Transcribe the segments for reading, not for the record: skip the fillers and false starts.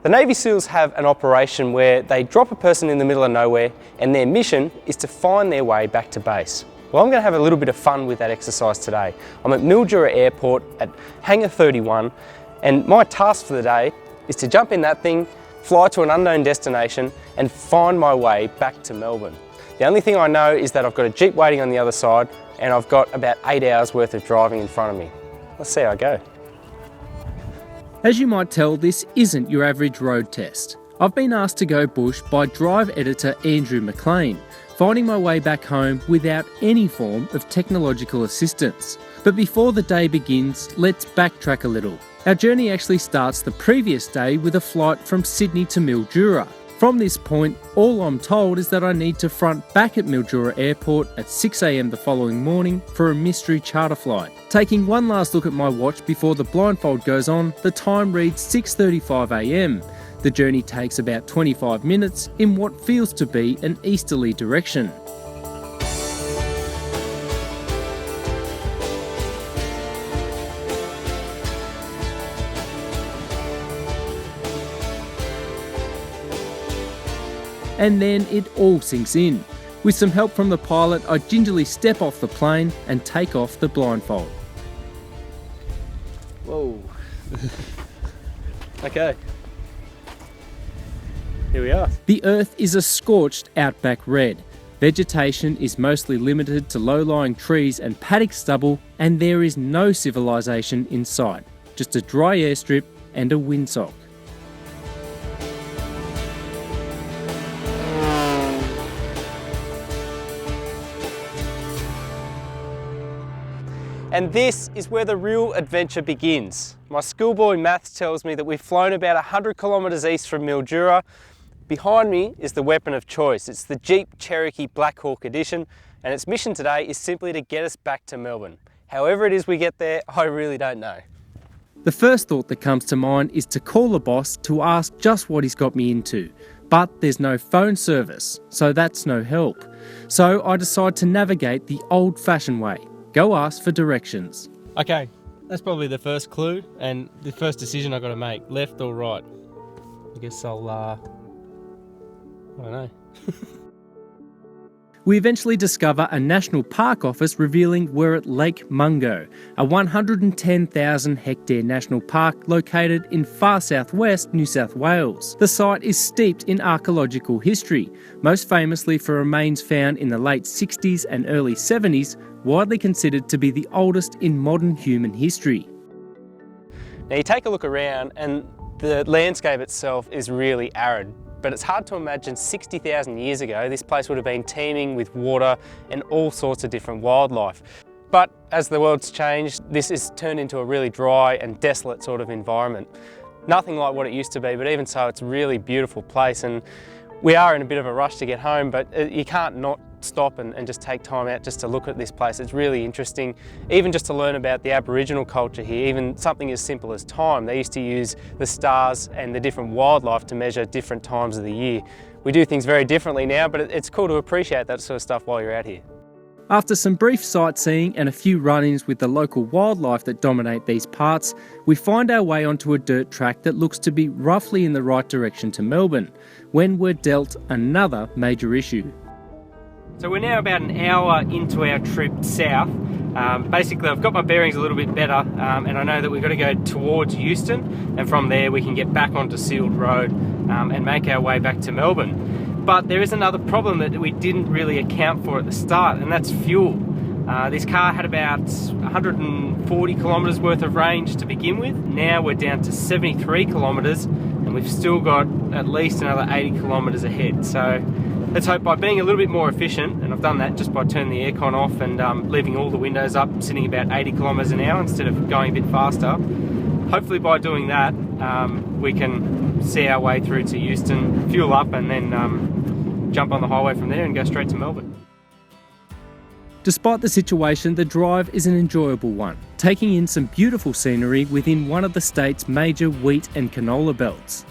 The Navy SEALs have an operation where they drop a person in the middle of nowhere and their mission is to find their way back to base. Well, I'm going to have a little bit of fun with that exercise today. I'm at Mildura Airport at Hangar 31 and my task for the day is to jump in that thing, fly to an unknown destination and find my way back to Melbourne. The only thing I know is that I've got a Jeep waiting on the other side and I've got about 8 hours worth of driving in front of me. Let's see how I go. As you might tell, this isn't your average road test. I've been asked to go bush by Drive editor Andrew McLean, finding my way back home without any form of technological assistance. But before the day begins, let's backtrack a little. Our journey actually starts the previous day with a flight from Sydney to Mildura. From this point, all I'm told is that I need to front back at Mildura Airport at 6 a.m. the following morning for a mystery charter flight. Taking one last look at my watch before the blindfold goes on, the time reads 6:35 a.m. The journey takes about 25 minutes in what feels to be an easterly direction. And then it all sinks in. With some help from the pilot, I gingerly step off the plane and take off the blindfold. Whoa. Okay. Here we are. The earth is a scorched outback red. Vegetation is mostly limited to low-lying trees and paddock stubble, and there is no civilization in sight. Just a dry airstrip and a windsock. And this is where the real adventure begins. My schoolboy maths tells me that we've flown about 100 kilometres east from Mildura. Behind me is the weapon of choice. It's the Jeep Cherokee Blackhawk edition, and its mission today is simply to get us back to Melbourne. However it is we get there, I really don't know. The first thought that comes to mind is to call the boss to ask just what he's got me into. But there's no phone service, so that's no help. So I decide to navigate the old-fashioned way. Go ask for directions. Okay, that's probably the first clue and the first decision I've got to make, left or right. I guess I'll, I don't know. We eventually discover a national park office revealing we're at Lake Mungo, a 110,000 hectare national park located in far southwest New South Wales. The site is steeped in archaeological history, most famously for remains found in the late 60s and early 70s, widely considered to be the oldest in modern human history. Now you take a look around and the landscape itself is really arid. But it's hard to imagine 60,000 years ago this place would have been teeming with water and all sorts of different wildlife. But as the world's changed, this has turned into a really dry and desolate sort of environment. Nothing like what it used to be, but even so it's a really beautiful place, and we are in a bit of a rush to get home, but you can't not stop and just take time out just to look at this place. It's really interesting, even just to learn about the Aboriginal culture here, even something as simple as time. They used to use the stars and the different wildlife to measure different times of the year. We do things very differently now, but it's cool to appreciate that sort of stuff while you're out here. After some brief sightseeing and a few run-ins with the local wildlife that dominate these parts, we find our way onto a dirt track that looks to be roughly in the right direction to Melbourne, when we're dealt another major issue. So we're now about an hour into our trip south. Basically I've got my bearings a little bit better and I know that we've got to go towards Euston, and from there we can get back onto Sealed Road and make our way back to Melbourne. But there is another problem that we didn't really account for at the start, and that's fuel. This car had about 140 kilometres worth of range to begin with. Now we're down to 73 kilometres and we've still got at least another 80 kilometres ahead. So let's hope by being a little bit more efficient, and I've done that just by turning the aircon off and leaving all the windows up, sitting about 80 kilometres an hour instead of going a bit faster. Hopefully by doing that, we can see our way through to Euston, fuel up, and then jump on the highway from there and go straight to Melbourne. Despite the situation, the drive is an enjoyable one, taking in some beautiful scenery within one of the state's major wheat and canola belts.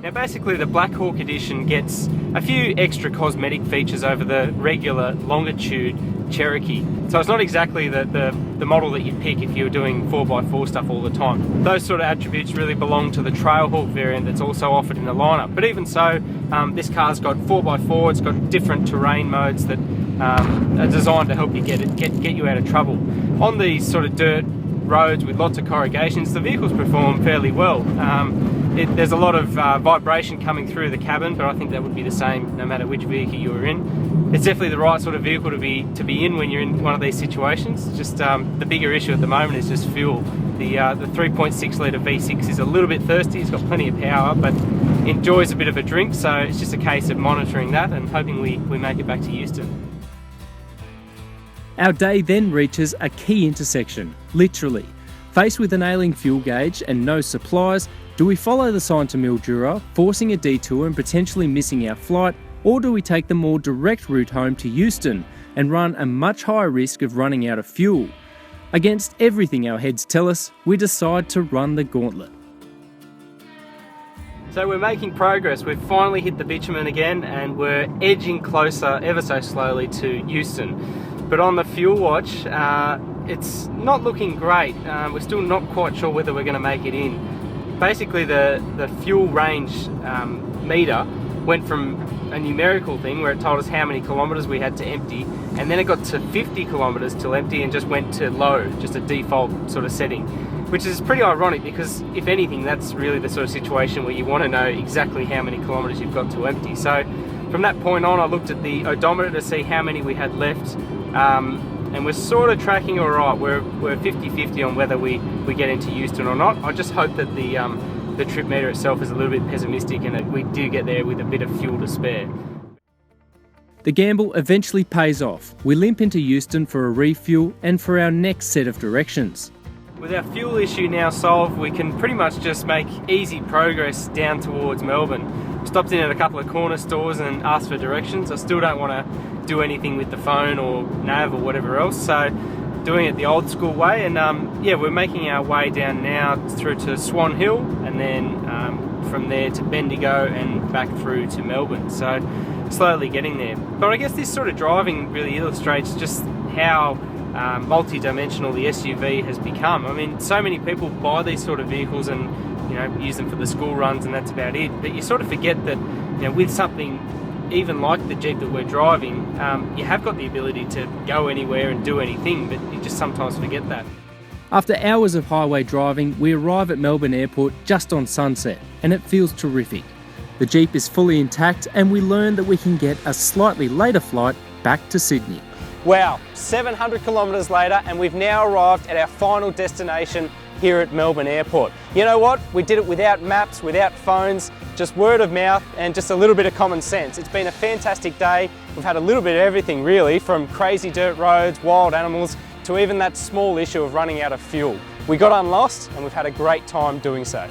Now basically the Blackhawk edition gets a few extra cosmetic features over the regular longitude Cherokee. So it's not exactly the the model that you pick if you're doing 4x4 stuff all the time. Those sort of attributes really belong to the Trailhawk variant that's also offered in the lineup. But even so, this car's got 4x4, it's got different terrain modes that are designed to help you get you out of trouble. On these sort of dirt roads with lots of corrugations, the vehicles perform fairly well. There's a lot of vibration coming through the cabin, but I think that would be the same no matter which vehicle you were in. It's definitely the right sort of vehicle to be in when you're in one of these situations. Just the bigger issue at the moment is just fuel. The 3.6 litre V6 is a little bit thirsty. It's got plenty of power, but enjoys a bit of a drink, so it's just a case of monitoring that and hoping we make it back to Euston. Our day then reaches a key intersection, literally. Faced with an ailing fuel gauge and no supplies, do we follow the sign to Mildura, forcing a detour and potentially missing our flight, or do we take the more direct route home to Euston and run a much higher risk of running out of fuel? Against everything our heads tell us, we decide to run the gauntlet. So we're making progress. We've finally hit the bitumen again and we're edging closer ever so slowly to Euston. But on the fuel watch, it's not looking great. We're still not quite sure whether we're going to make it in. Basically the fuel range meter went from a numerical thing where it told us how many kilometres we had to empty, and then it got to 50 kilometres till empty and just went to low, just a default sort of setting, which is pretty ironic because if anything that's really the sort of situation where you want to know exactly how many kilometres you've got to empty. So from that point on I looked at the odometer to see how many we had left, and we're sort of tracking all right. We're 50-50 on whether we get into Euston or not. I just hope that the trip meter itself is a little bit pessimistic and that we do get there with a bit of fuel to spare. The gamble eventually pays off. We limp into Euston for a refuel and for our next set of directions. With our fuel issue now solved, we can pretty much just make easy progress down towards Melbourne. Stopped in at a couple of corner stores and asked for directions. I still don't want to do anything with the phone or nav or whatever else, so doing it the old school way. And yeah, we're making our way down now through to Swan Hill and then from there to Bendigo and back through to Melbourne. So slowly getting there. But I guess this sort of driving really illustrates just how multi-dimensional the SUV has become. I mean, so many people buy these sort of vehicles and use them for the school runs and that's about it. But you sort of forget that with something even like the Jeep that we're driving, you have got the ability to go anywhere and do anything, but you just sometimes forget that. After hours of highway driving, we arrive at Melbourne Airport just on sunset, and it feels terrific. The Jeep is fully intact and we learn that we can get a slightly later flight back to Sydney. Wow, 700 kilometres later and we've now arrived at our final destination here at Melbourne Airport. You know what? We did it without maps, without phones, just word of mouth and just a little bit of common sense. It's been a fantastic day. We've had a little bit of everything really, from crazy dirt roads, wild animals, to even that small issue of running out of fuel. We got unlost and we've had a great time doing so.